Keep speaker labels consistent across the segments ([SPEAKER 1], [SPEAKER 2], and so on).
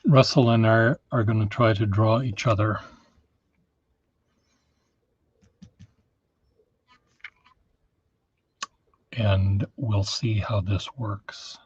[SPEAKER 1] Russell and I are going to try to draw each other. And we'll see how this works.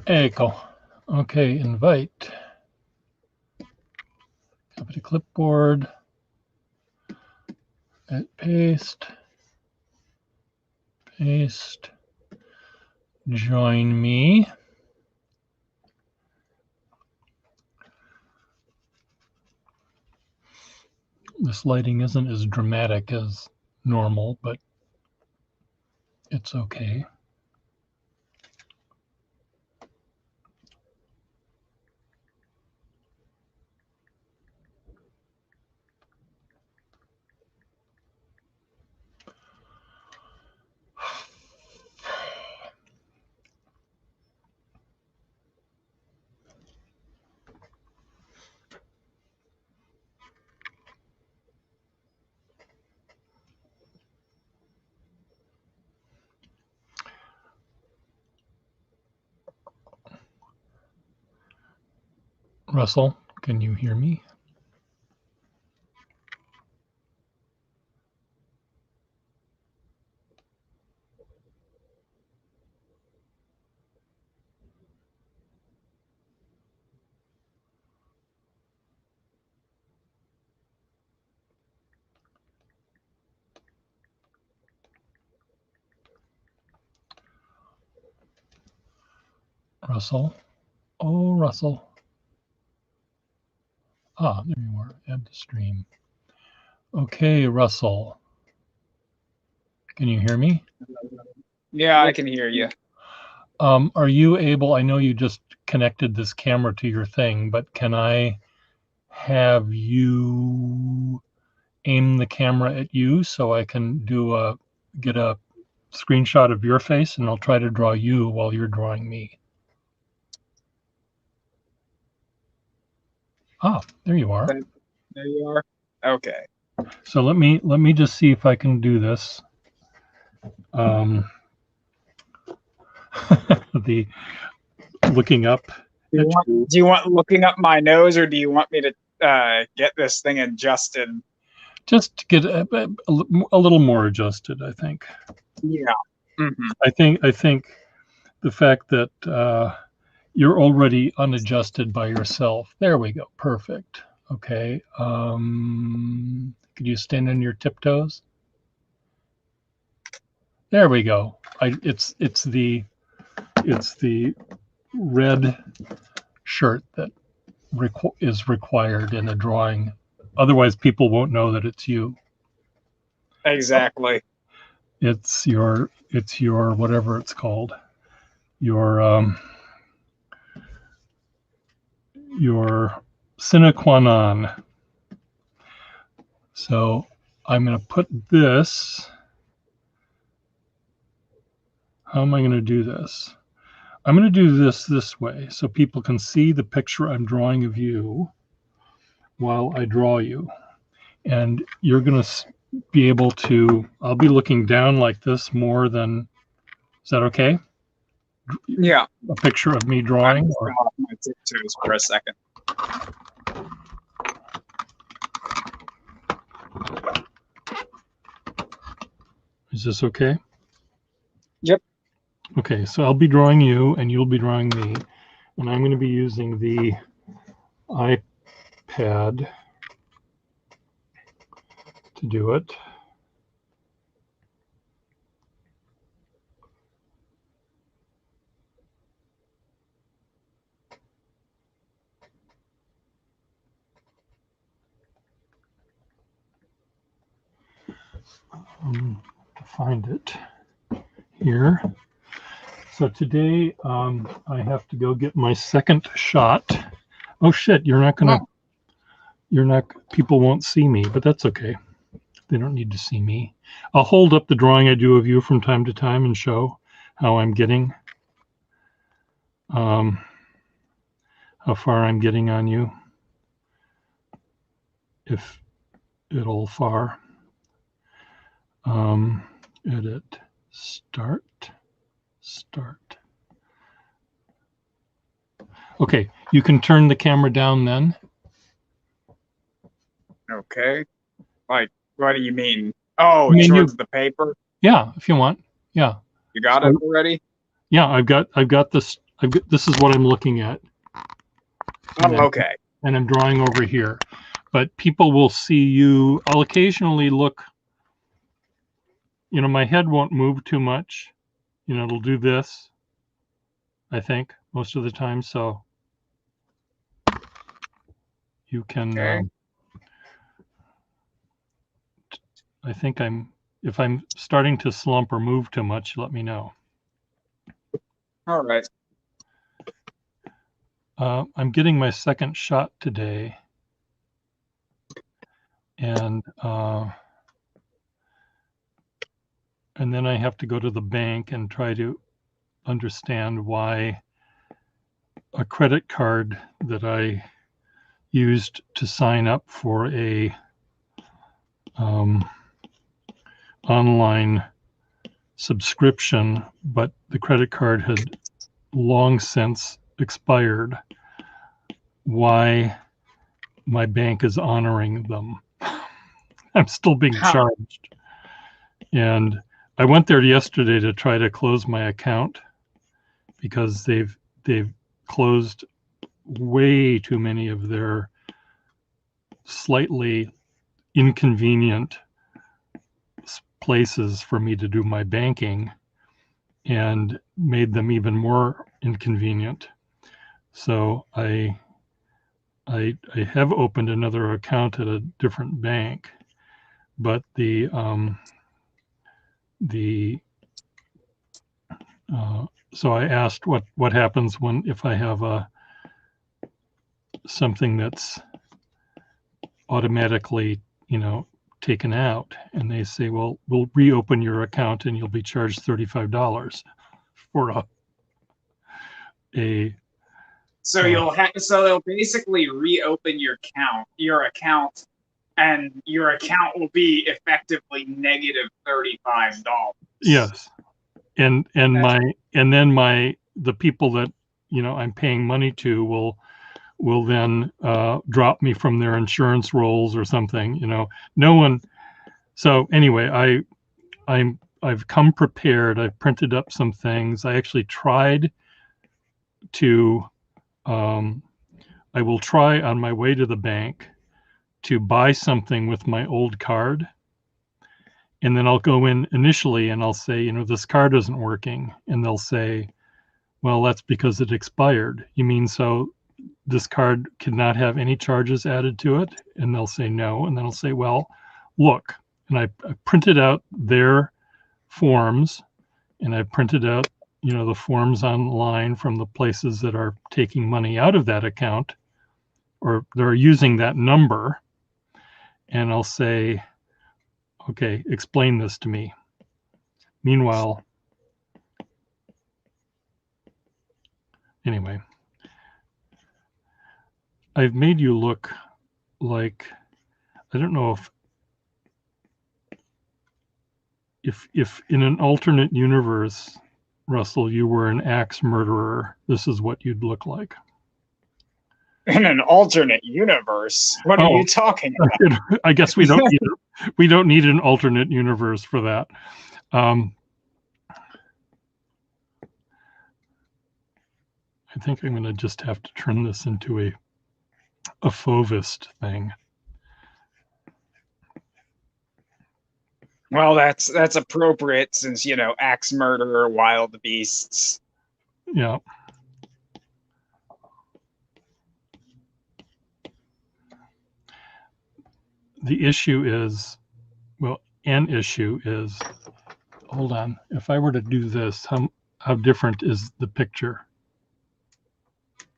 [SPEAKER 1] Echo. Okay, invite. Copy to clipboard. Paste. Paste. Join me. This lighting isn't as dramatic as normal, but it's okay. Russell, can you hear me? Russell? Oh, Russell. Ah, there you are. Add to stream. Okay, Russell. Can you hear me?
[SPEAKER 2] Yeah, I can hear you.
[SPEAKER 1] Are you able, I know you just connected this camera to your thing, but can I have you aim the camera at you so I can get a screenshot of your face, and I'll try to draw you while you're drawing me. Ah, there you are.
[SPEAKER 2] There you are. Okay.
[SPEAKER 1] So let me just see if I can do this. The looking up.
[SPEAKER 2] Do you want looking up my nose, or do you want me to get this thing adjusted?
[SPEAKER 1] Just to get a little more adjusted, I think.
[SPEAKER 2] Yeah. Mm-hmm.
[SPEAKER 1] I think the fact that you're already unadjusted by yourself. There we go. Perfect. Okay. Could you stand on your tiptoes? There we go. It's the red shirt that is required in a drawing. Otherwise, people won't know that it's you.
[SPEAKER 2] Exactly.
[SPEAKER 1] It's your whatever it's called. Your sine qua non. So I'm going to put this. How am I going to do this? I'm going to do this way so people can see the picture I'm drawing of you while I draw you. And you're going to be able to, I'll be looking down like this more than, is that okay?
[SPEAKER 2] Yeah.
[SPEAKER 1] A picture of me drawing?
[SPEAKER 2] I'm just going off my tiptoes for a second.
[SPEAKER 1] Is this okay?
[SPEAKER 2] Yep.
[SPEAKER 1] Okay, so I'll be drawing you and you'll be drawing me. And I'm going to be using the iPad to do it. To find it here. So today I have to go get my second shot. Oh shit, you're not gonna, people won't see me, but that's okay. They don't need to see me. I'll hold up the drawing I do of you from time to time and show how I'm getting, how far I'm getting on you, if it'll far. Edit, start. Okay, you can turn the camera down then.
[SPEAKER 2] Okay. Like, what do you mean? Oh, towards the paper?
[SPEAKER 1] Yeah, if you want. Yeah.
[SPEAKER 2] You got it already?
[SPEAKER 1] Yeah, I've got this. This is what I'm looking at.
[SPEAKER 2] Okay.
[SPEAKER 1] And I'm drawing over here. But people will see you. I'll occasionally look, my head won't move too much. It'll do this, I think, most of the time. So you can,
[SPEAKER 2] okay.
[SPEAKER 1] I think if I'm starting to slump or move too much, let me know.
[SPEAKER 2] All right.
[SPEAKER 1] I'm getting my second shot today. And then I have to go to the bank and try to understand why a credit card that I used to sign up for a online subscription, but the credit card had long since expired, why my bank is honoring them. I'm still being charged. And I went there yesterday to try to close my account because they've closed way too many of their slightly inconvenient places for me to do my banking and made them even more inconvenient. So I have opened another account at a different bank, but so I asked what happens if I have something that's automatically taken out, and they say, well, we'll reopen your account and you'll be charged $35 for
[SPEAKER 2] so they'll basically reopen your account, and your account will be effectively negative $35.
[SPEAKER 1] Yes. And then the people that I'm paying money to will then drop me from their insurance rolls or something. No one. So anyway, I've come prepared. I've printed up some things. I actually tried to. I will try on my way to the bank to buy something with my old card. And then I'll go in initially and I'll say, this card isn't working. And they'll say, well, that's because it expired. You mean so this card cannot have any charges added to it? And they'll say no. And then I'll say, well, look. And I printed out their forms, and I printed out, the forms online from the places that are taking money out of that account or they're using that number, and I'll say, okay, explain this to me. Meanwhile, anyway, I've made you look like, I don't know if in an alternate universe, Russell, you were an axe murderer, this is what you'd look like.
[SPEAKER 2] In an alternate universe? What are you talking about?
[SPEAKER 1] I guess we don't need an alternate universe for that. I think I'm going to just have to turn this into a Fauvist thing.
[SPEAKER 2] Well, that's appropriate since, you know, axe murderer, wild beasts.
[SPEAKER 1] Yeah. The issue is, well, an issue is, hold on, if I were to do this, how different is the picture?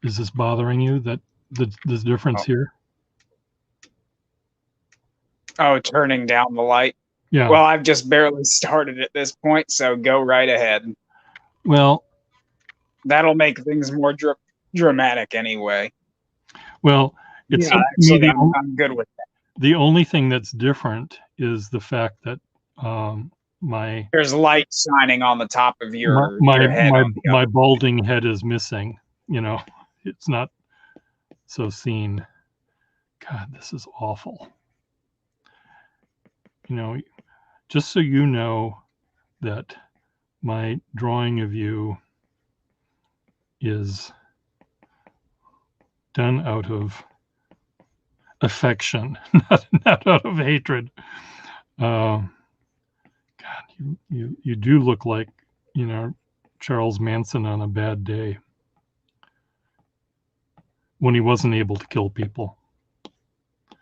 [SPEAKER 1] Is this bothering you, that the difference here?
[SPEAKER 2] Oh, turning down the light?
[SPEAKER 1] Yeah.
[SPEAKER 2] Well, I've just barely started at this point, so go right ahead.
[SPEAKER 1] Well,
[SPEAKER 2] that'll make things more dramatic anyway.
[SPEAKER 1] Well, it's
[SPEAKER 2] actually, I'm good with that.
[SPEAKER 1] The only thing that's different is the fact that there's
[SPEAKER 2] light shining on the top of your head.
[SPEAKER 1] My balding head is missing. You know, it's not so seen. God, this is awful. You know, just so you know that my drawing of you is done out of affection, not out of hatred. God, you do look like, you know, Charles Manson on a bad day when he wasn't able to kill people.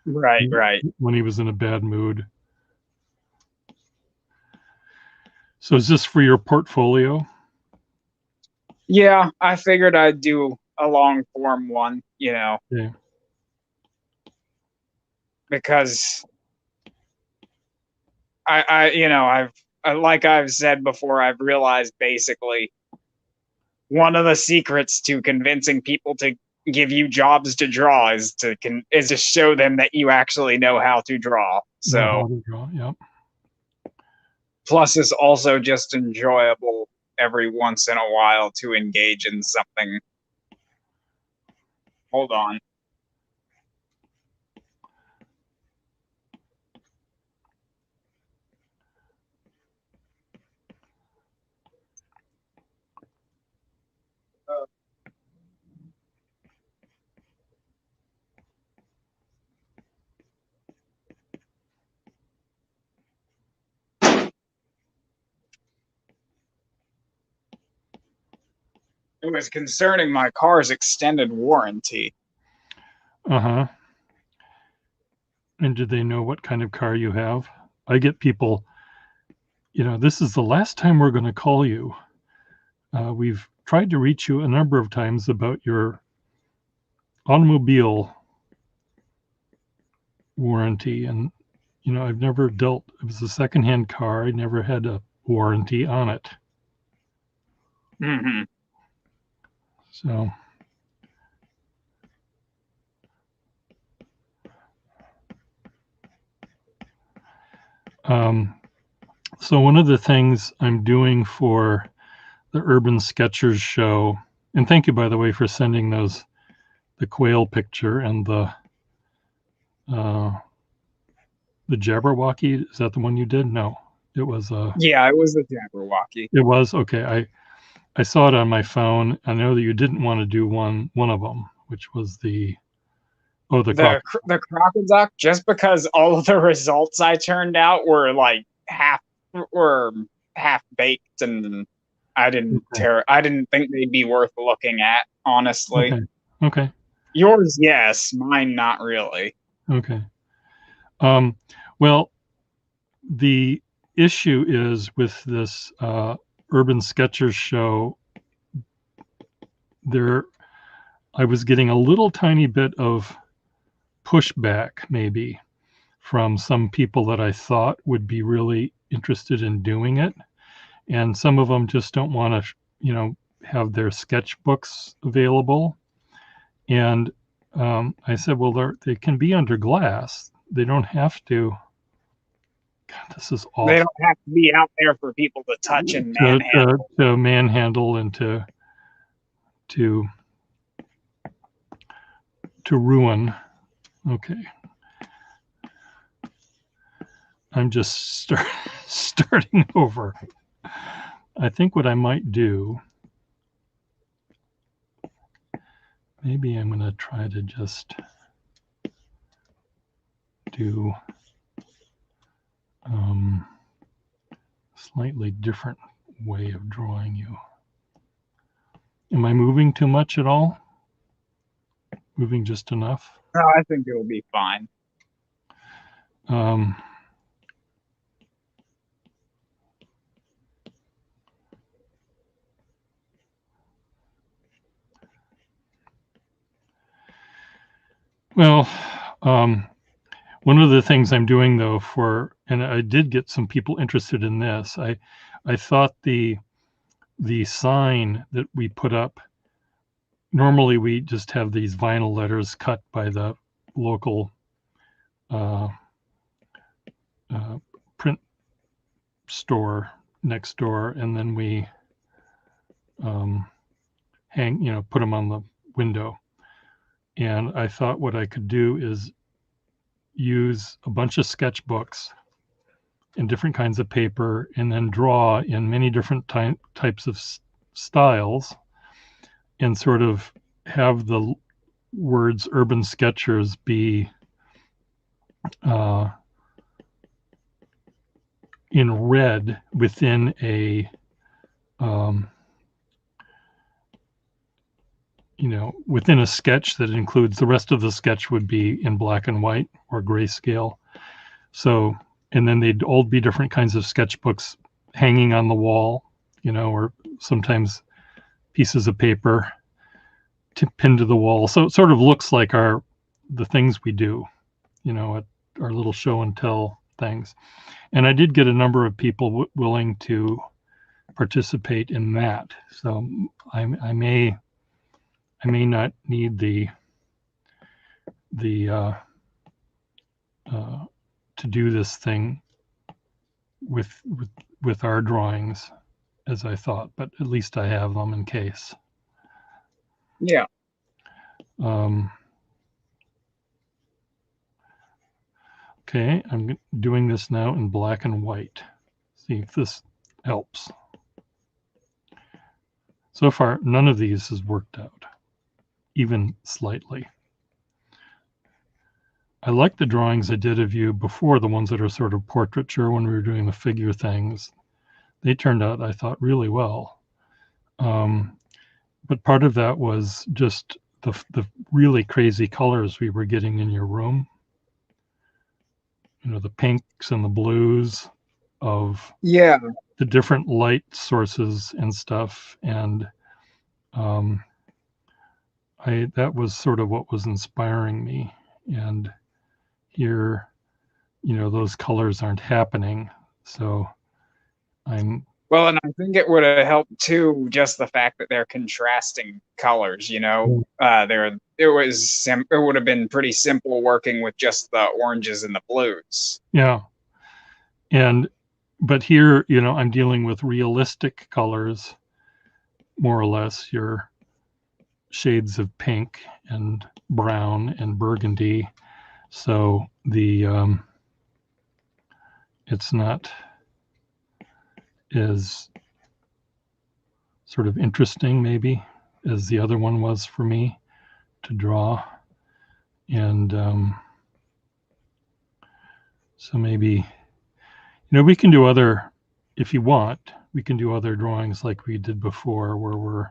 [SPEAKER 2] Right.
[SPEAKER 1] When he was in a bad mood. So is this for your portfolio?
[SPEAKER 2] Yeah, I figured I'd do a long form one, you know.
[SPEAKER 1] Yeah.
[SPEAKER 2] Because I've said before, I've realized basically one of the secrets to convincing people to give you jobs to draw is to show them that you actually know how to draw. So,
[SPEAKER 1] yep.
[SPEAKER 2] Plus, it's also just enjoyable every once in a while to engage in something. Hold on. It was concerning my car's extended warranty.
[SPEAKER 1] Uh-huh. And do they know what kind of car you have? I get people, you know, this is the last time we're going to call you. We've tried to reach you a number of times about your automobile warranty. And, you know, I've never dealt, it was a secondhand car. I never had a warranty on it.
[SPEAKER 2] Mm-hmm.
[SPEAKER 1] So. So one of the things I'm doing for the Urban Sketchers show, and thank you, by the way, for sending the quail picture and the Jabberwocky. Is that the one you did? No, it was
[SPEAKER 2] yeah, it was the Jabberwocky.
[SPEAKER 1] It was okay. I saw it on my phone. I know that you didn't want to do one of them, which was the
[SPEAKER 2] Crocoduck, just because all of the results I turned out were like half baked, and I didn't think they'd be worth looking at, honestly.
[SPEAKER 1] Okay.
[SPEAKER 2] Yours, yes. Mine, not really.
[SPEAKER 1] Okay. Well, the issue is with this Urban Sketchers show, I was getting a little tiny bit of pushback maybe from some people that I thought would be really interested in doing it. And some of them just don't want to, have their sketchbooks available. And I said, well, they can be under glass. They don't have to. God, this is awful.
[SPEAKER 2] They don't have to be out there for people to touch and manhandle.
[SPEAKER 1] To manhandle and to ruin. Okay. I'm just starting over. I think what I might do, maybe I'm going to try to just do slightly different way of drawing you. Am I moving too much at all? Moving just enough?
[SPEAKER 2] No, I think it will be fine.
[SPEAKER 1] Well, one of the things I'm doing though and I did get some people interested in this. I thought the sign that we put up, normally we just have these vinyl letters cut by the local print store next door, and then we put them on the window. And I thought what I could do is use a bunch of sketchbooks and different kinds of paper, and then draw in many different types of styles, and sort of have the words Urban Sketchers be in red within a within a sketch that includes, the rest of the sketch would be in black and white or grayscale. So, and then they'd all be different kinds of sketchbooks hanging on the wall, or sometimes pieces of paper pinned to the wall. So it sort of looks like the things we do, at our little show and tell things. And I did get a number of people willing to participate in that. So I may not need to do this thing with our drawings as I thought, but at least I have them in case.
[SPEAKER 2] Yeah.
[SPEAKER 1] Okay, I'm doing this now in black and white. See if this helps. So far, none of these has worked out, even slightly. I like the drawings I did of you before, the ones that are sort of portraiture when we were doing the figure things. They turned out, I thought, really well. But part of that was just the really crazy colors we were getting in your room. The pinks and the blues of the different light sources and stuff. And that was sort of what was inspiring me. And here, those colors aren't happening. So
[SPEAKER 2] well, and I think it would have helped too, just the fact that they're contrasting colors. It would have been pretty simple working with just the oranges and the blues.
[SPEAKER 1] Yeah, but here, I'm dealing with realistic colors, more or less. Your shades of pink and brown and burgundy. So it's not as sort of interesting maybe as the other one was for me to draw. And so maybe, we can do other, if you want, we can do other drawings like we did before, where we're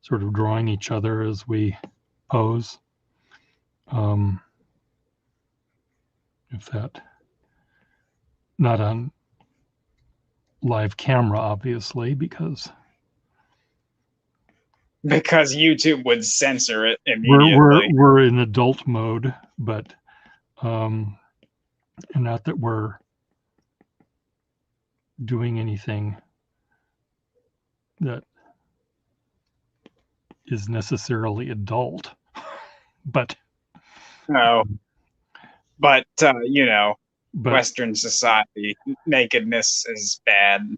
[SPEAKER 1] sort of drawing each other as we pose. If that, not on live camera, obviously, because
[SPEAKER 2] because YouTube would censor it
[SPEAKER 1] we're
[SPEAKER 2] immediately.
[SPEAKER 1] we're in adult mode, but and not that we're doing anything that is necessarily adult, but
[SPEAKER 2] No, but
[SPEAKER 1] but
[SPEAKER 2] Western society, nakedness is bad.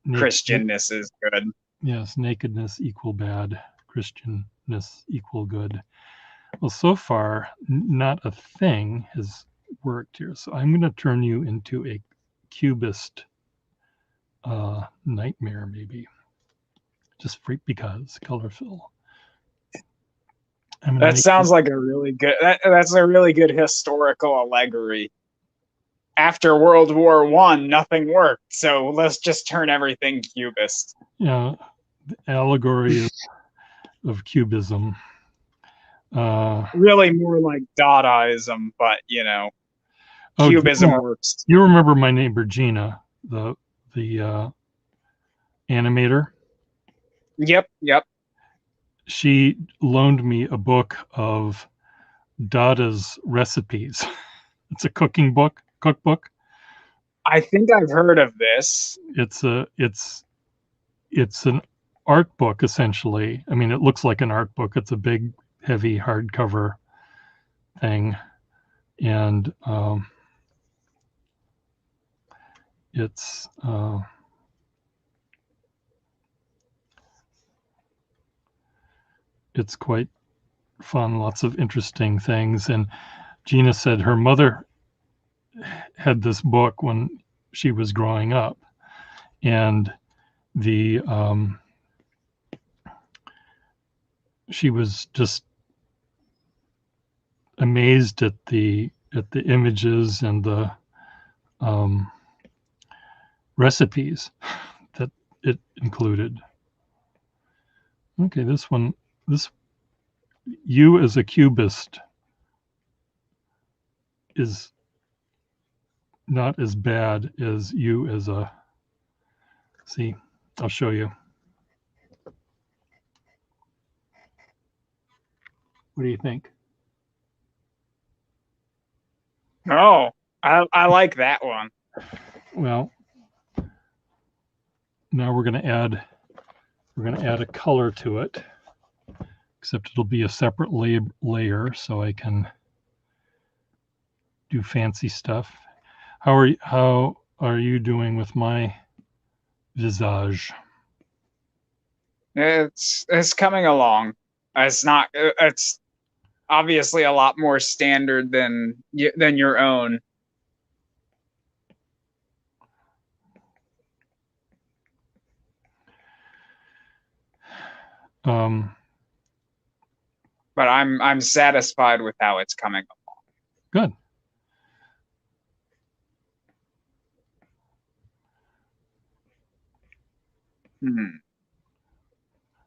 [SPEAKER 2] Christianness is good.
[SPEAKER 1] Yes, nakedness equal bad, Christianness equal good. Well, so far, not a thing has worked here. So I'm going to turn you into a cubist nightmare, maybe. Just because color fill.
[SPEAKER 2] That sounds like a really good. That's a really good historical allegory. After World War I, nothing worked, so let's just turn everything cubist.
[SPEAKER 1] Yeah, the allegory of cubism.
[SPEAKER 2] Really more like Dadaism, but Cubism works.
[SPEAKER 1] You remember my neighbor Gina, the animator?
[SPEAKER 2] Yep.
[SPEAKER 1] She loaned me a book of Dada's recipes. It's a cookbook.
[SPEAKER 2] I think I've heard of this.
[SPEAKER 1] It's an art book essentially. I mean, it looks like an art book. It's a big, heavy hardcover thing, and it's quite fun. Lots of interesting things. And Gina said her mother had this book when she was growing up, and she was just amazed at the images and the recipes that it included. Okay, this you as a cubist is not as bad as you as a, see, I'll show you. What do you think?
[SPEAKER 2] Oh, I like that one.
[SPEAKER 1] Well, now we're going to add a color to it, except it'll be a separate layer so I can do fancy stuff. How are you doing with my visage?
[SPEAKER 2] It's coming along. It's obviously a lot more standard than your own. But I'm satisfied with how it's coming along.
[SPEAKER 1] Good.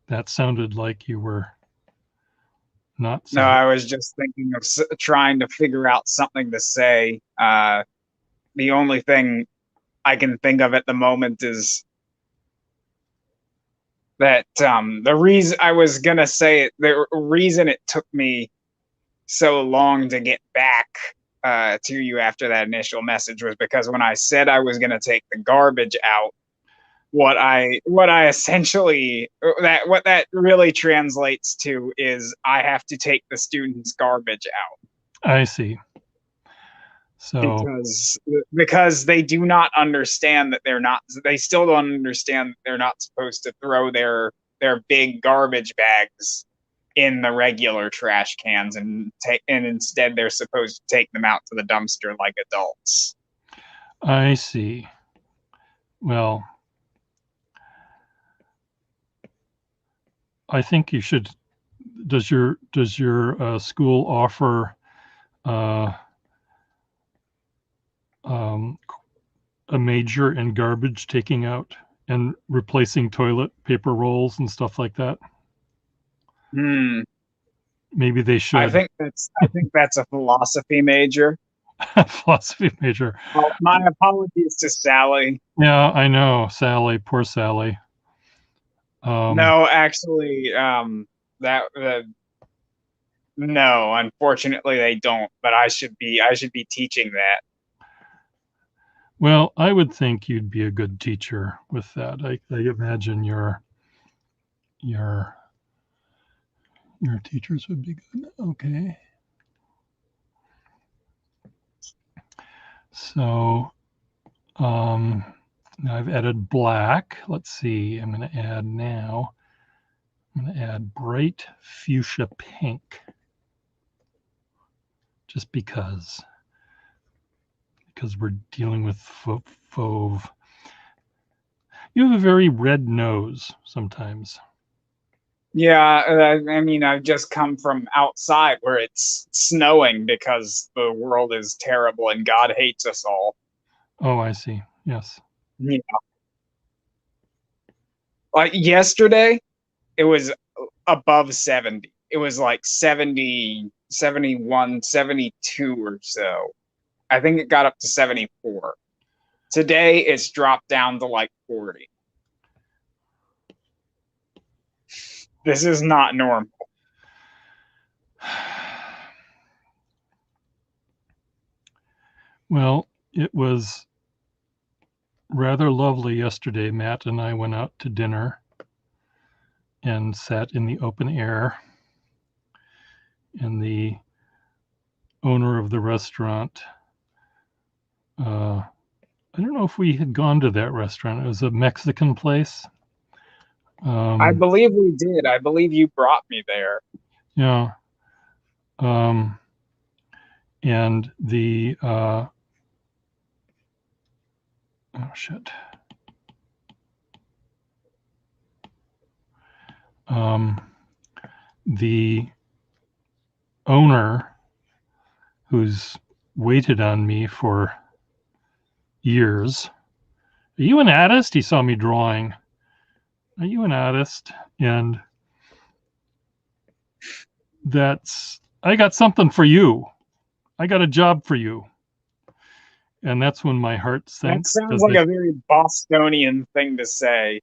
[SPEAKER 1] That sounded like you were not.
[SPEAKER 2] No, I was just thinking of trying to figure out something to say. The only thing I can think of at the moment is that the reason I was gonna say it, the reason it took me so long to get back to you after that initial message was because when I said I was gonna take the garbage out, what I essentially what that really translates to is I have to take the students' garbage out.
[SPEAKER 1] I see. So
[SPEAKER 2] because they do not understand that they still don't understand that they're not supposed to throw their big garbage bags in the regular trash cans and instead they're supposed to take them out to the dumpster like adults.
[SPEAKER 1] I see. Well, I think you should. Does your school offer a major in garbage taking out and replacing toilet paper rolls and stuff like that? Maybe they should.
[SPEAKER 2] I think that's a philosophy major.
[SPEAKER 1] Philosophy major.
[SPEAKER 2] Well, my apologies to Sally.
[SPEAKER 1] Yeah, I know, Sally. Poor Sally.
[SPEAKER 2] No, actually, that no, unfortunately they don't. But I should be teaching that.
[SPEAKER 1] Well, I would think you'd be a good teacher with that. I imagine your your teachers would be good. Okay. So now I've added black. Let's see. I'm going to add now. I'm going to add bright fuchsia pink, just because we're dealing with fauve. You have a very red nose sometimes.
[SPEAKER 2] Yeah, I mean, I've just come from outside where it's snowing because the world is terrible and God hates us all.
[SPEAKER 1] Oh, I see. Yes.
[SPEAKER 2] Yeah. Like yesterday, it was above 70. It was like 70, 71, 72 or so. I think it got up to 74. Today, it's dropped down to like 40. This is not normal.
[SPEAKER 1] Well, it was rather lovely yesterday. Matt and I went out to dinner and sat in the open air. And the owner of the restaurant, I don't know if we had gone to that restaurant. It was a Mexican place.
[SPEAKER 2] I believe we did. I believe you brought me there.
[SPEAKER 1] Yeah. And the oh shit. The owner, who's waited on me for years. Are you an artist? He saw me drawing. Are you an artist? And I got something for you. I got a job for you. And that's when my heart sank.
[SPEAKER 2] That sounds like a very Bostonian thing to say.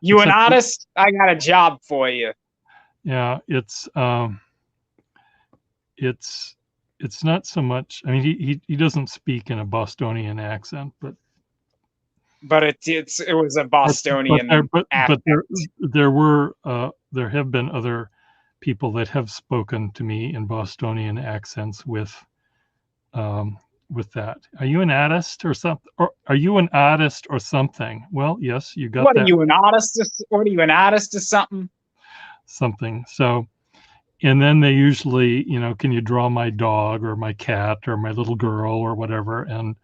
[SPEAKER 2] You an artist? I got a job for you.
[SPEAKER 1] Yeah, it's not so much. I mean, he doesn't speak in a Bostonian accent, but
[SPEAKER 2] it was a Bostonian accent.
[SPEAKER 1] But there have been other people that have spoken to me in Bostonian accents with that. Are you an artist or something? Or are you an artist or something? Well, yes, you got that.
[SPEAKER 2] What are you, an artist? What are you, an artist or something?
[SPEAKER 1] Something. So, and then they usually, can you draw my dog or my cat or my little girl or whatever? And,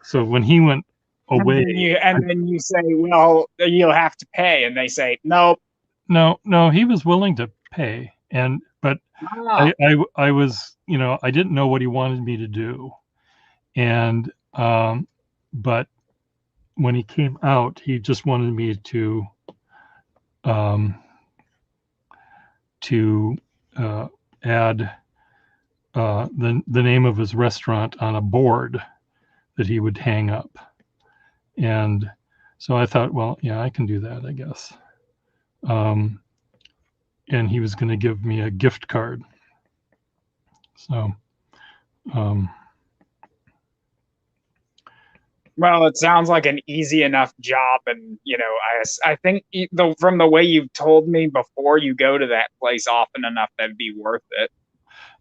[SPEAKER 1] so when he went away.
[SPEAKER 2] And then you say, well, you'll have to pay. And they say, nope.
[SPEAKER 1] No, he was willing to pay. But I was, I didn't know what he wanted me to do. And, but when he came out, he just wanted me to add the name of his restaurant on a board that he would hang up. And so I thought, well, yeah, I can do that, I guess. And he was going to give me a gift card. So,
[SPEAKER 2] well, it sounds like an easy enough job. And, I think from the way you've told me before, you go to that place often enough, that'd be worth it.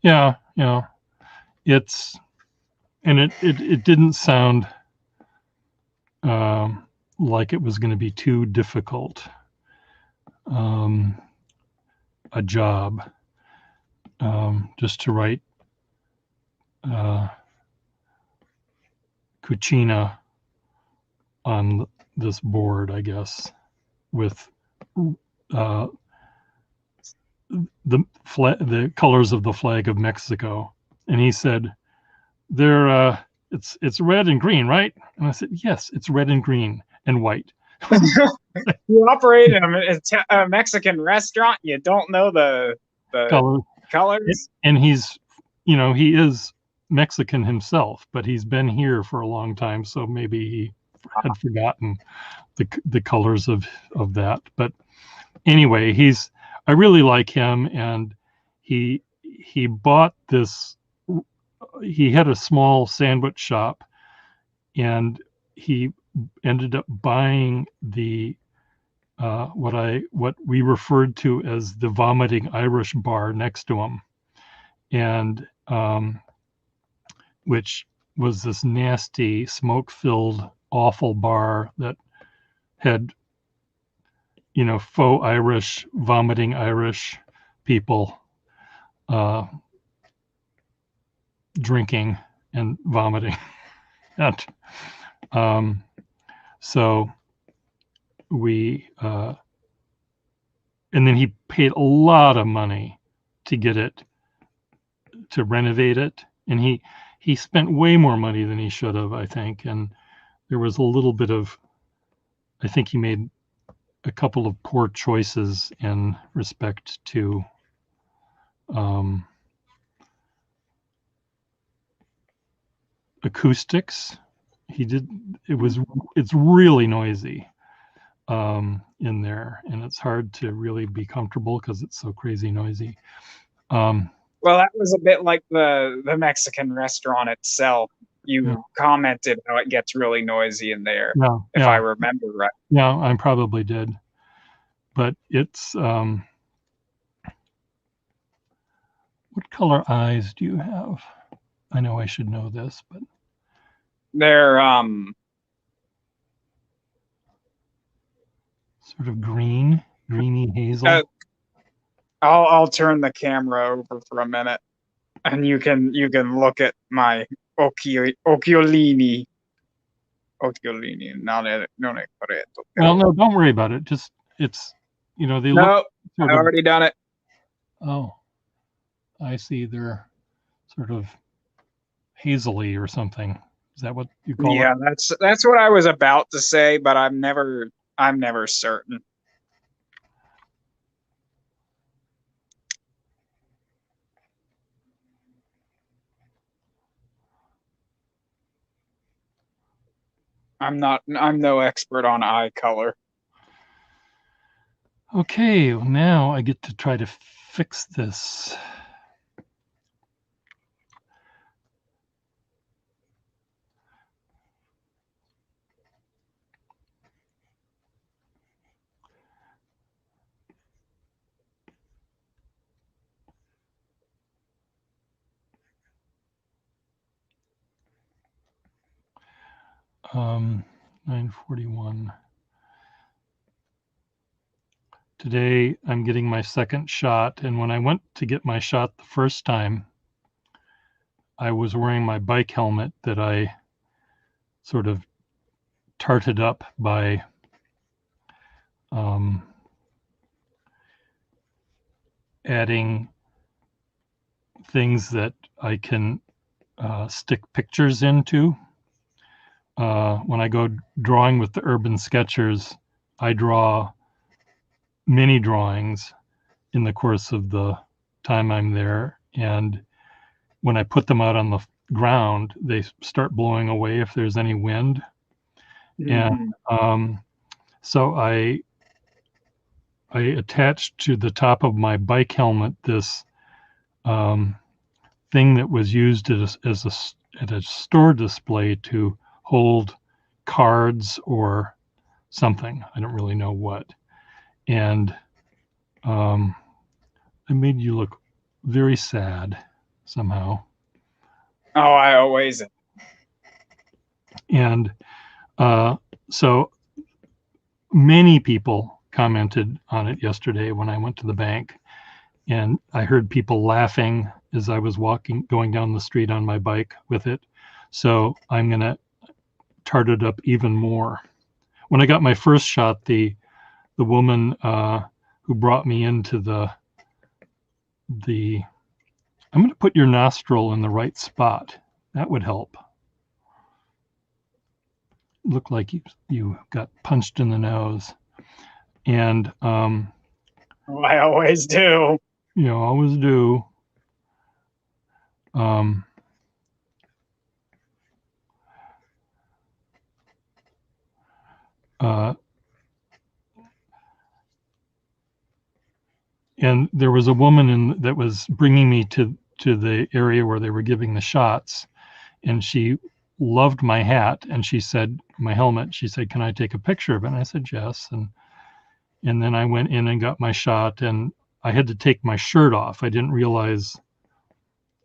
[SPEAKER 1] Yeah. It didn't sound like it was going to be too difficult. A job, just to write Cucina on this board, I guess, with the colors of the flag of Mexico. And he said, it's red and green, right? And I said, yes, it's red and green and white.
[SPEAKER 2] You operate in a Mexican restaurant. You don't know the colors.
[SPEAKER 1] And he's, he is Mexican himself, but he's been here for a long time. So maybe he had forgotten the colors of that. But anyway, I really like him, and he bought this. He had a small sandwich shop, and he ended up buying the what we referred to as the Vomiting Irish bar next to him, and which was this nasty, smoke-filled, awful bar that had, faux Irish, vomiting Irish people drinking and vomiting. And so we, and then he paid a lot of money to get it, to renovate it. And he spent way more money than he should have, I think. And there was a little bit of, I think he made a couple of poor choices in respect to acoustics. It's really noisy in there, and it's hard to really be comfortable because it's so crazy noisy.
[SPEAKER 2] Well, that was a bit like the Mexican restaurant itself. You commented how it gets really noisy in there, if I remember right.
[SPEAKER 1] Yeah, I probably did. But it's what color eyes do you have? I know I should know this, but
[SPEAKER 2] they're
[SPEAKER 1] sort of greeny hazel.
[SPEAKER 2] I'll turn the camera over for a minute, and you can look at my occhiolini. Non è corretto.
[SPEAKER 1] Well, no, don't worry about it. Just it's they
[SPEAKER 2] look. I've already done it.
[SPEAKER 1] Oh, I see. They're sort of hazily or something. Is that what you call it?
[SPEAKER 2] Yeah, that's what I was about to say, but I'm never certain. I'm no expert on eye color.
[SPEAKER 1] Okay, now I get to try to fix this. Um, 9:41. Today I'm getting my second shot, and when I went to get my shot the first time, I was wearing my bike helmet that I sort of tarted up by adding things that I can stick pictures into. When I go drawing with the Urban Sketchers, I draw mini drawings in the course of the time I'm there, and when I put them out on the ground, they start blowing away if there's any wind. And so I attached to the top of my bike helmet this thing that was used at a store display to hold cards or something. I don't really know what. And I made you look very sad somehow.
[SPEAKER 2] Oh, I always am.
[SPEAKER 1] And so many people commented on it yesterday when I went to the bank, and I heard people laughing as I was going down the street on my bike with it. So I'm going to tart it up even more. When I got my first shot, the woman who brought me into the I'm going to put your nostril in the right spot. That would help. Look like you got punched in the nose. And
[SPEAKER 2] I always do.
[SPEAKER 1] You always do. and there was a woman that was bringing me to the area where they were giving the shots, and she loved my hat, and she said, my helmet, she said, can I take a picture of it? And I said yes. And then I went in and got my shot, and I had to take my shirt off. I didn't realize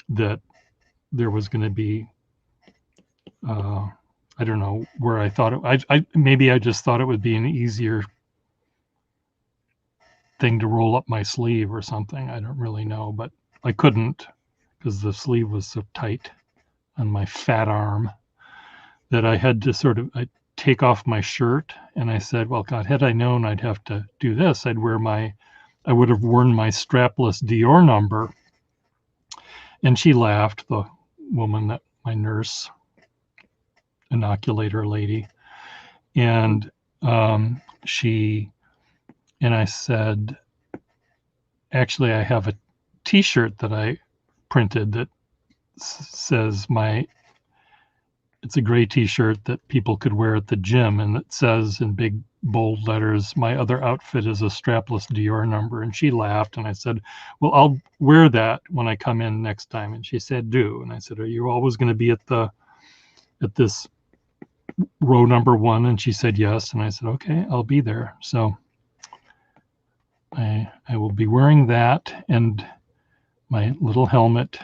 [SPEAKER 1] that there was going to be I don't know where I thought it. Maybe I just thought it would be an easier thing to roll up my sleeve or something. I don't really know, but I couldn't because the sleeve was so tight on my fat arm that I had to sort of take off my shirt. And I said, well, God, had I known I'd have to do this, I would have worn my strapless Dior number. And she laughed, the woman, that my nurse inoculator lady. And I said, actually, I have a t-shirt that I printed that says it's a gray t-shirt that people could wear at the gym, and it says in big bold letters, my other outfit is a strapless Dior number. And she laughed, and I said, well, I'll wear that when I come in next time. And she said, do. And I said, are you always going to be at this row number 1? And she said yes. And I said, okay, I'll be there. So I will be wearing that and my little helmet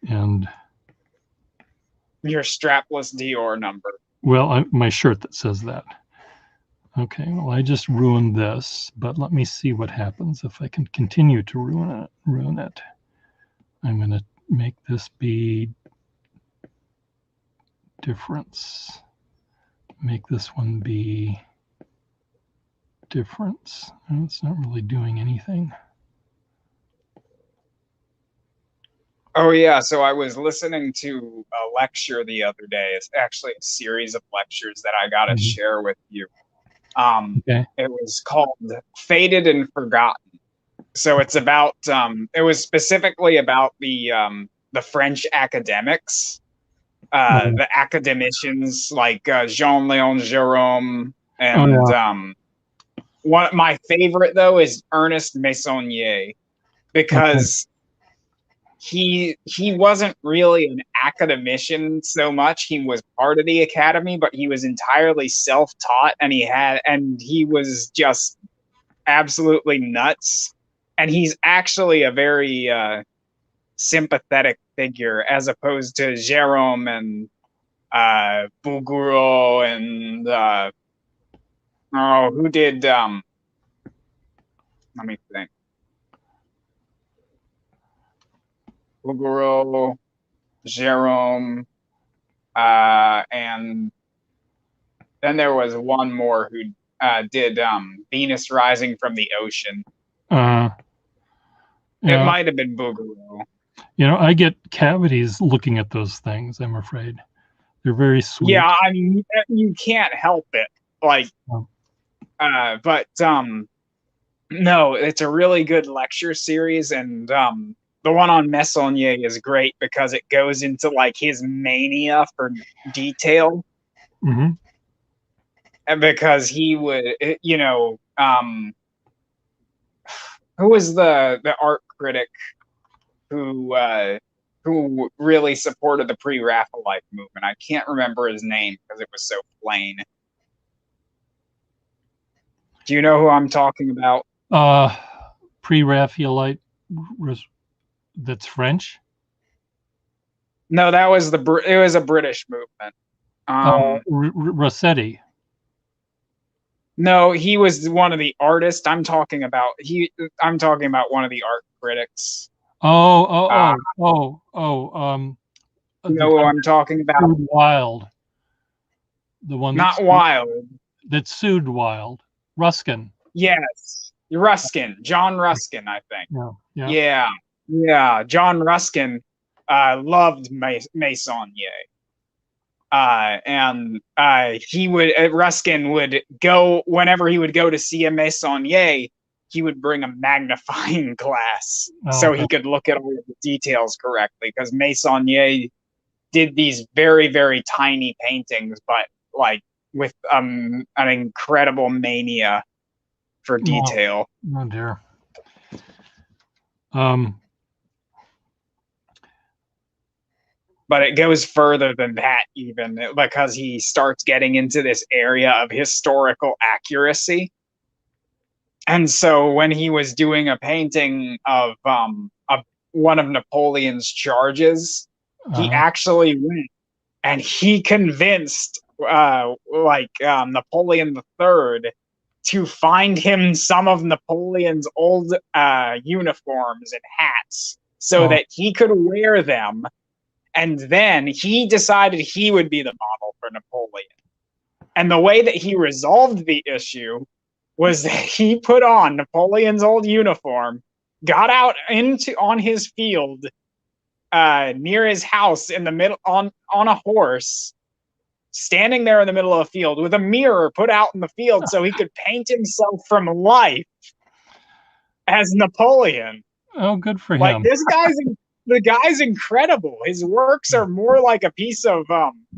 [SPEAKER 1] and
[SPEAKER 2] your strapless Dior number.
[SPEAKER 1] Well, my shirt that says that. Okay, well, I just ruined this, but let me see what happens if I can continue to ruin it. I'm going to make this be difference. Make this one be difference. And it's not really doing anything.
[SPEAKER 2] Oh yeah, so I was listening to a lecture the other day. It's actually a series of lectures that I got to share with you.
[SPEAKER 1] Okay.
[SPEAKER 2] It was called Faded and Forgotten. So it's about it was specifically about the French academics, the academicians like Jean-Léon Gérôme, and one my favorite though is Ernest Meissonier, because he wasn't really an academician so much. He was part of the academy, but he was entirely self-taught, and he was just absolutely nuts. And he's actually a very sympathetic figure, as opposed to Jérôme and Bouguereau and who did let me think. Bouguereau, Jérôme, and then there was one more who did Venus Rising from the Ocean. It might have been Bouguereau.
[SPEAKER 1] You know, I get cavities looking at those things, I'm afraid. They're very sweet.
[SPEAKER 2] Yeah, I mean, you can't help it. Like, but no, it's a really good lecture series, and the one on Meissonier is great because it goes into like his mania for detail.
[SPEAKER 1] Mm-hmm.
[SPEAKER 2] And because he would, you know, who was the art critic who really supported the pre-Raphaelite movement? I can't remember his name because it was so plain. Do you know who I'm talking about?
[SPEAKER 1] Pre-Raphaelite, that's French?
[SPEAKER 2] No, that was it was a British movement.
[SPEAKER 1] Rossetti.
[SPEAKER 2] No, he was one of the artists. I'm talking about one of the art critics.
[SPEAKER 1] You know who
[SPEAKER 2] I'm talking about?
[SPEAKER 1] Wilde. The one
[SPEAKER 2] not Wilde.
[SPEAKER 1] That sued Wilde. Ruskin.
[SPEAKER 2] Yes. Ruskin. John Ruskin, I think. Yeah. John Ruskin loved Meissonier. And Ruskin would go, whenever he would go to see a Meissonier, he would bring a magnifying glass so he could look at all of the details correctly, because Meissonier did these very, very tiny paintings, but like with an incredible mania for detail.
[SPEAKER 1] Oh dear.
[SPEAKER 2] But it goes further than that, even because he starts getting into this area of historical accuracy. And so when he was doing a painting of one of Napoleon's charges, he actually went and he convinced Napoleon III to find him some of Napoleon's old uniforms and hats so that he could wear them. And then he decided he would be the model for Napoleon. And the way that he resolved the issue was that he put on Napoleon's old uniform, got out on his field near his house in the middle on a horse, standing there in the middle of a field with a mirror put out in the field so he could paint himself from life as Napoleon.
[SPEAKER 1] Oh, good for
[SPEAKER 2] like
[SPEAKER 1] him.
[SPEAKER 2] The guy's incredible. His works are more like a piece of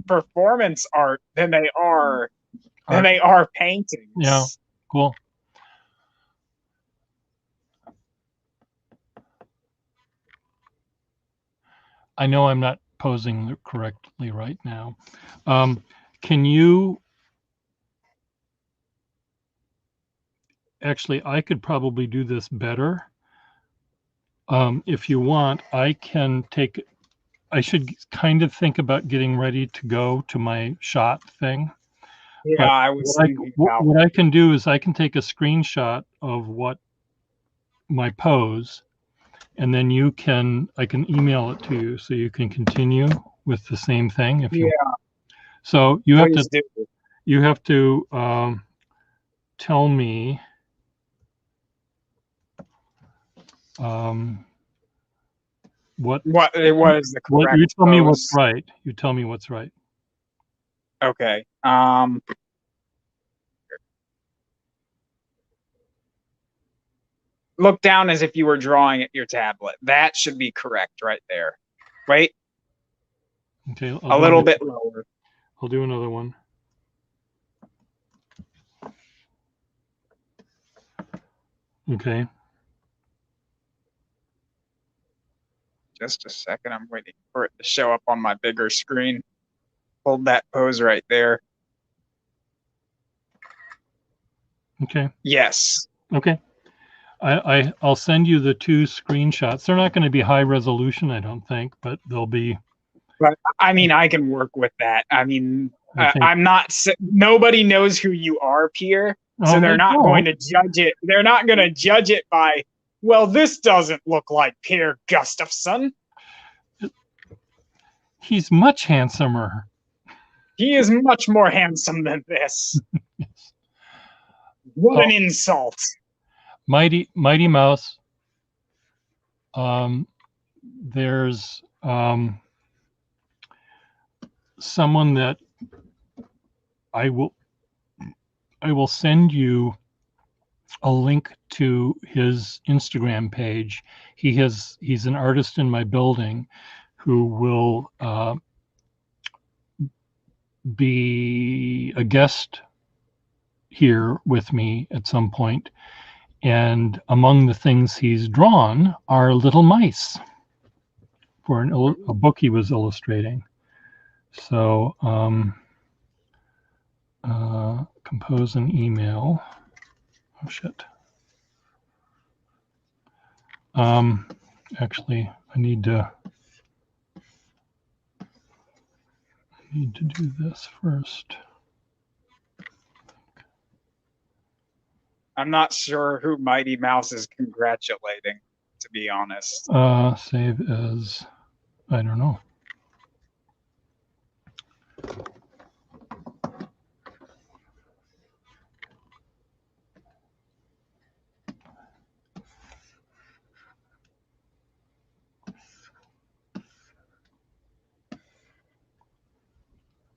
[SPEAKER 2] performance art than they are paintings.
[SPEAKER 1] Yeah, cool. I know I'm not posing correctly right now. Can you actually, I could probably do this better. If you want, I should kind of think about getting ready to go to my shot thing.
[SPEAKER 2] Yeah, but I was thinking about
[SPEAKER 1] what I can do is I can take a screenshot of what my pose, and then I can email it to you so you can continue with the same thing if you want. So you have to tell me what it was the correct you tell pose. Me what's right. You tell me what's right.
[SPEAKER 2] Okay. Look down as if you were drawing at your tablet. That should be correct right there. Wait.
[SPEAKER 1] Okay.
[SPEAKER 2] A little bit lower.
[SPEAKER 1] I'll do another one. Okay.
[SPEAKER 2] Just a second. I'm waiting for it to show up on my bigger screen. Hold that pose right there.
[SPEAKER 1] Okay.
[SPEAKER 2] Yes.
[SPEAKER 1] Okay. I'll send you the 2 screenshots. They're not going to be high resolution, I don't think, but they'll be.
[SPEAKER 2] But I mean, I can work with that. I mean, I'm not. Nobody knows who you are, Pierre, so they're not going to judge it. They're not going to judge it by, well, this doesn't look like Pierre Gustafson.
[SPEAKER 1] He's much handsomer.
[SPEAKER 2] He is much more handsome than this.
[SPEAKER 1] Yes.
[SPEAKER 2] What an insult.
[SPEAKER 1] Mighty Mouse. There's someone that I will send you a link to his Instagram page. He's an artist in my building who will be a guest here with me at some point. And among the things he's drawn are little mice for a book he was illustrating. So compose an email. Oh shit. Actually, I need to do this first.
[SPEAKER 2] I'm not sure who Mighty Mouse is congratulating, to be honest.
[SPEAKER 1] Save as, I don't know.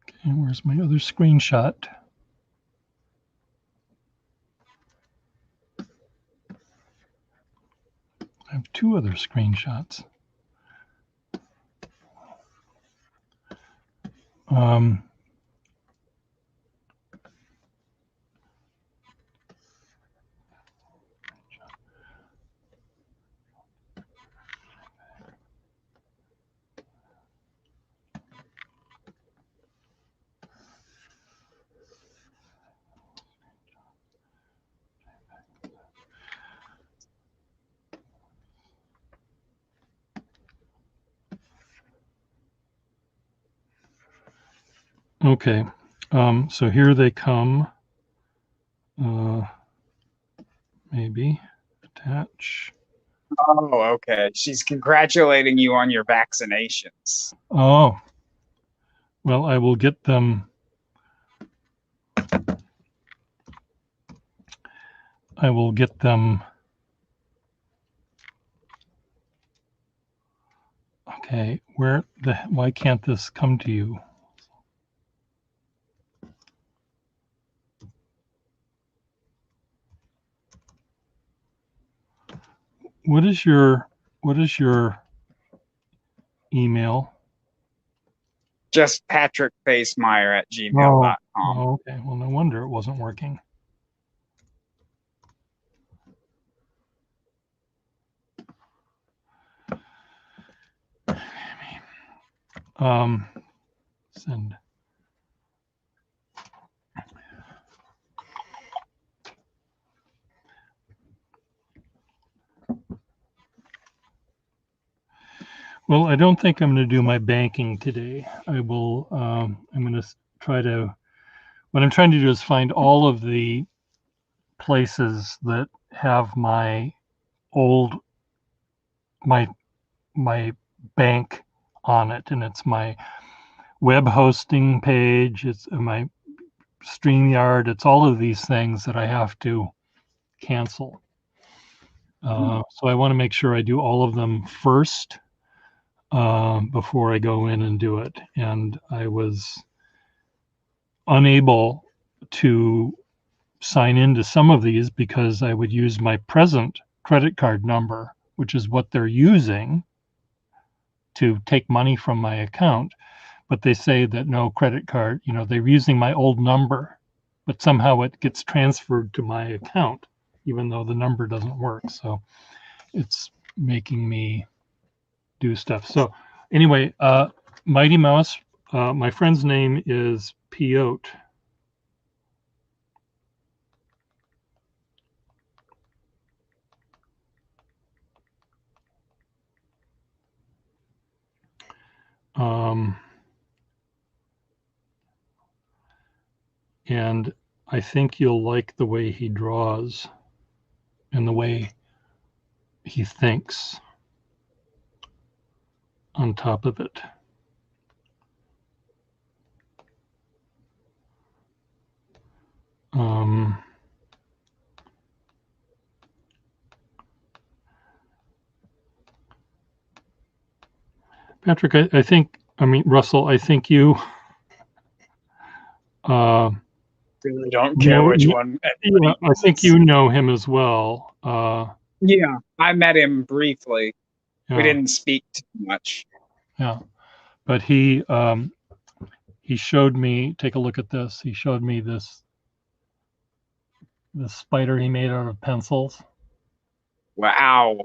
[SPEAKER 1] Okay, where's my other screenshot? I have 2 other screenshots. Okay. So here they come. Maybe attach.
[SPEAKER 2] Oh, okay. She's congratulating you on your vaccinations.
[SPEAKER 1] Oh, well, I will get them. I will get them. Okay, why can't this come to you? What is your email?
[SPEAKER 2] Just Patrick Facemeyer at gmail.com.
[SPEAKER 1] Oh, okay. Well, no wonder it wasn't working. Send. Well, I don't think I'm going to do my banking today. I will. I'm going to try to. What I'm trying to do is find all of the places that have my old my bank on it, and it's my web hosting page. It's my StreamYard. It's all of these things that I have to cancel. So I want to make sure I do all of them first before I go in and do it. And I was unable to sign into some of these because I would use my present credit card number, which is what they're using to take money from my account. But they say that no credit card, they're using my old number, but somehow it gets transferred to my account, even though the number doesn't work. So it's making me do stuff. So anyway, Mighty Mouse, my friend's name is Piot. And I think you'll like the way he draws and the way he thinks on top of it. Patrick, Russell, I think you
[SPEAKER 2] really don't care which one.
[SPEAKER 1] Yeah, I think you know him as well.
[SPEAKER 2] Yeah, I met him briefly.
[SPEAKER 1] Yeah.
[SPEAKER 2] We didn't speak too much.
[SPEAKER 1] Yeah, but he showed me. Take a look at this. He showed me this spider he made out of pencils.
[SPEAKER 2] Wow.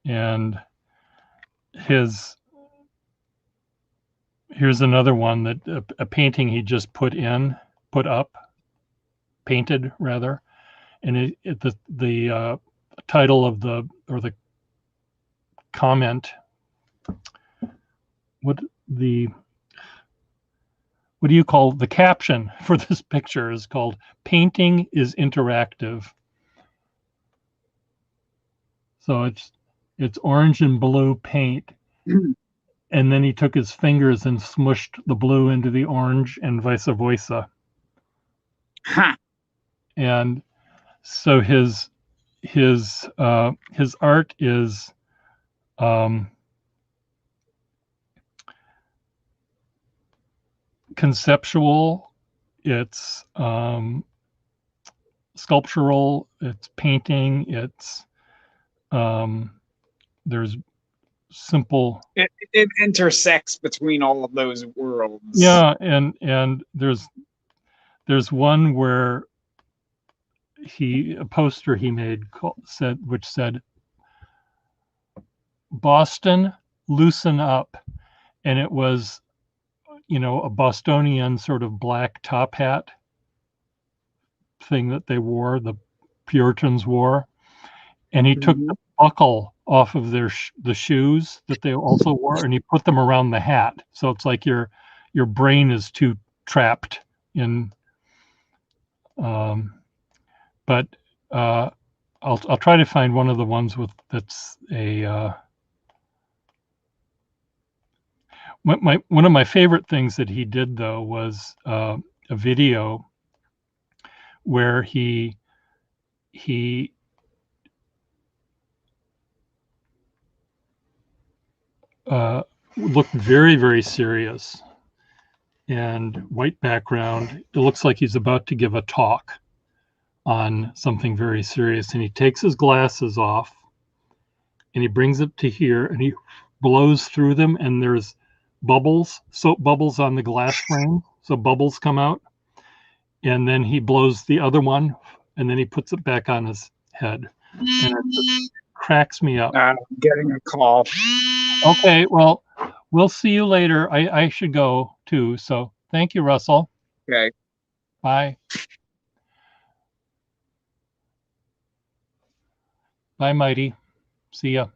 [SPEAKER 1] And here's another one that a painting he just painted rather, and the title of the comment, what do you call the caption for this picture is called "Painting is Interactive." So it's orange and blue paint. And then he took his fingers and smushed the blue into the orange and vice versa.
[SPEAKER 2] Huh.
[SPEAKER 1] And so his art is conceptual, it's sculptural, it's painting, it's there's simple.
[SPEAKER 2] It intersects between all of those worlds.
[SPEAKER 1] Yeah, and there's one where a poster he made which said, "Boston, loosen up," and it was, a Bostonian sort of black top hat thing that they wore, the Puritans wore, and he took the buckle off of the shoes that they also wore, and he put them around the hat. So it's like your brain is too trapped in. But I'll try to find one of the ones with that's a. One of my favorite things that he did though was a video where he looked very, very serious and white background. It looks like he's about to give a talk on something very serious, and he takes his glasses off and he brings it to here and he blows through them, and there's bubbles, soap bubbles on the glass frame, so bubbles come out, and then he blows the other one and then he puts it back on his head, and it just cracks me up.
[SPEAKER 2] I'm getting a call.
[SPEAKER 1] Okay, well, we'll see you later. I should go too, so thank you, Russell.
[SPEAKER 2] Okay.
[SPEAKER 1] Bye. Bye, Mighty. See ya.